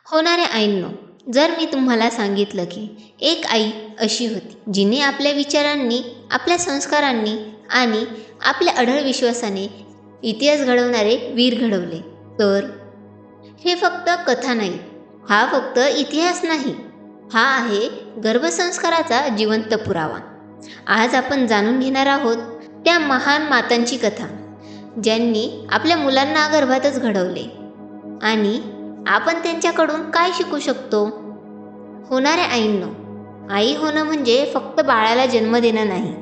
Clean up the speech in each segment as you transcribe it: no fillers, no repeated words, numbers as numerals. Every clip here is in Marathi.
होणाऱ्या आईंनो, जर मी तुम्हाला सांगितलं की एक आई अशी होती जिने आपल्या विचारांनी, आपल्या संस्कारांनी आणि आपल्या अढळ विश्वासाने इतिहास घडवणारे वीर घडवले, तर हे फक्त कथा नाही, हा फक्त इतिहास नाही, हा आहे गर्भसंस्काराचा जिवंत पुरावा. आज आपण जाणून घेणार आहोत त्या महान मातांची कथा, ज्यांनी आपल्या मुलांना गर्भातच घडवले आणि आपण त्यांच्याकडून काय शिकू शकतो. होणाऱ्या आईंनो, आई होणं म्हणजे फक्त बाळाला जन्म देणं नाही,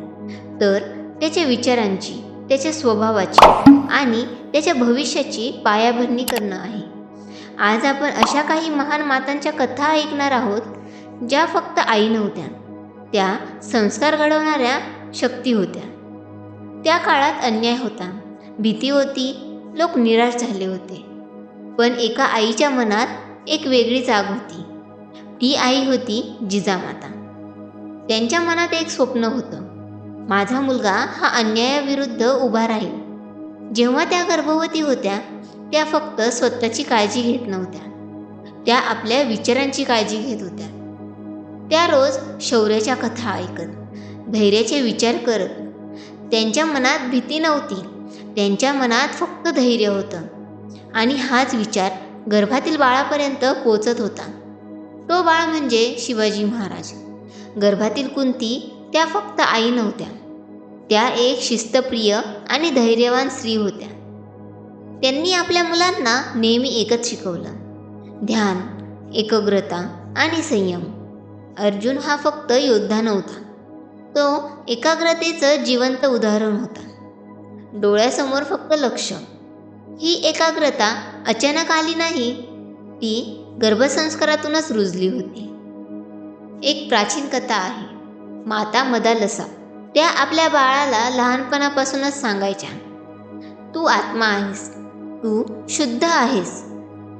तर त्याच्या विचारांची, त्याच्या स्वभावाची आणि त्याच्या भविष्याची पायाभरणी करणं आहे. आज आपण अशा काही महान मातांच्या कथा ऐकणार आहोत, ज्या फक्त आई नव्हत्या, त्या संस्कार घडवणाऱ्या शक्ती होत्या. त्या काळात अन्याय होता, भीती होती, लोक निराश झाले होते. पण एका आईच्या मनात एक वेगळी जाग होती. ती आई होती जिजामाता. त्यांच्या मनात एक स्वप्न होतं, माझा मुलगा हा अन्यायाविरुद्ध उभा राहील. जेव्हा त्या गर्भवती होत्या, त्या फक्त स्वतःची काळजी घेत नव्हत्या, त्या आपल्या विचारांची काळजी घेत होत्या. त्या रोज शौर्याच्या कथा ऐकत, धैर्याचे विचार करत. त्यांच्या मनात भीती नव्हती, त्यांच्या मनात फक्त धैर्य होतं. आणि हाच विचार गर्भातील बाळापर्यंत पोचत होता. तो बाळ म्हणजे शिवाजी महाराज. गर्भातील कुंती त्या फक्त आई नव्हत्या, त्या एक शिस्तप्रिय आणि धैर्यवान स्त्री होत्या. त्यांनी आपल्या मुलांना नेहमी एकच शिकवलं, ध्यान, एकाग्रता आणि संयम. अर्जुन हा फक्त योद्धा नव्हता, तो एकाग्रतेचं जिवंत उदाहरण होता. डोळ्यासमोर फक्त लक्ष. ही एकाग्रता अचानक आली नाही, ती गर्भसंस्कारातूनच रुजली होती. एक प्राचीन कथा आहे, माता मदालसा. त्या आपल्या बाळाला लहानपणापासूनच सांगायच्या, तू आत्मा आहेस, तू शुद्ध आहेस.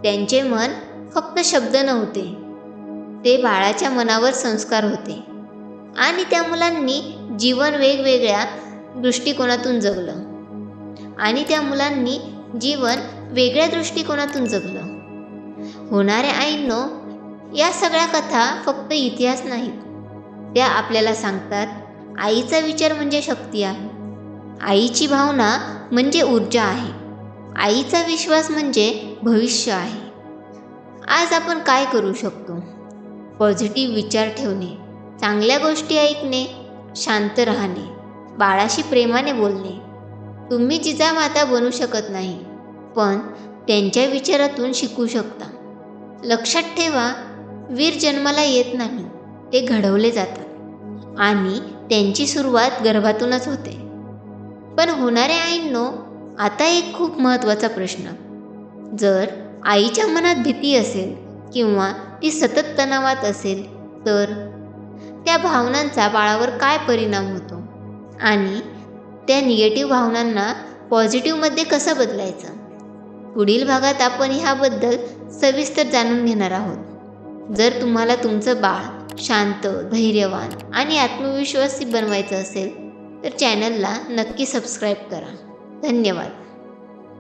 त्यांचे मन फक्त शब्द नव्हते, ते बाळाच्या मनावर संस्कार होते. आणि त्या मुलांनी जीवन वेगवेगळ्या दृष्टिकोनातून जगलं. होणाऱ्या आईंनो, या सगळ्या कथा फक्त इतिहास नाहीत, त्या आपल्याला सांगतात, आईचा विचार म्हणजे शक्ती आहे, आईची भावना म्हणजे ऊर्जा आहे, आईचा विश्वास म्हणजे भविष्य आहे. आज आपण काय करू शकतो? पॉझिटिव्ह विचार ठेवणे, चांगल्या गोष्टी ऐकणे, शांत राहणे, बाळाशी प्रेमाने बोलणे. तुम्ही जिजामाता बनू शकत नाही, पण त्यांच्या विचारातून शिकू शकता. लक्षात ठेवा, वीर जन्माला येत नाही, ते घडवले जातात आणि त्यांची सुरुवात गर्भातूनच होते. पण होणाऱ्या आईंनो, आता एक खूप महत्त्वाचा प्रश्न. जर आईच्या मनात भीती असेल किंवा ती सतत तणावात असेल, तर त्या भावनांचा बाळावर काय परिणाम होतो आणि त्या निगेटिव्ह भावनांना पॉझिटिव्हमध्ये कसं बदलायचं? पुढील भागात आपण ह्याबद्दल सविस्तर जाणून घेणार आहोत. जर तुम्हाला तुमचं बाळ शांत, धैर्यवान आणि आत्मविश्वासी बनवायचं असेल, तर चॅनलला नक्की सबस्क्राईब करा. धन्यवाद.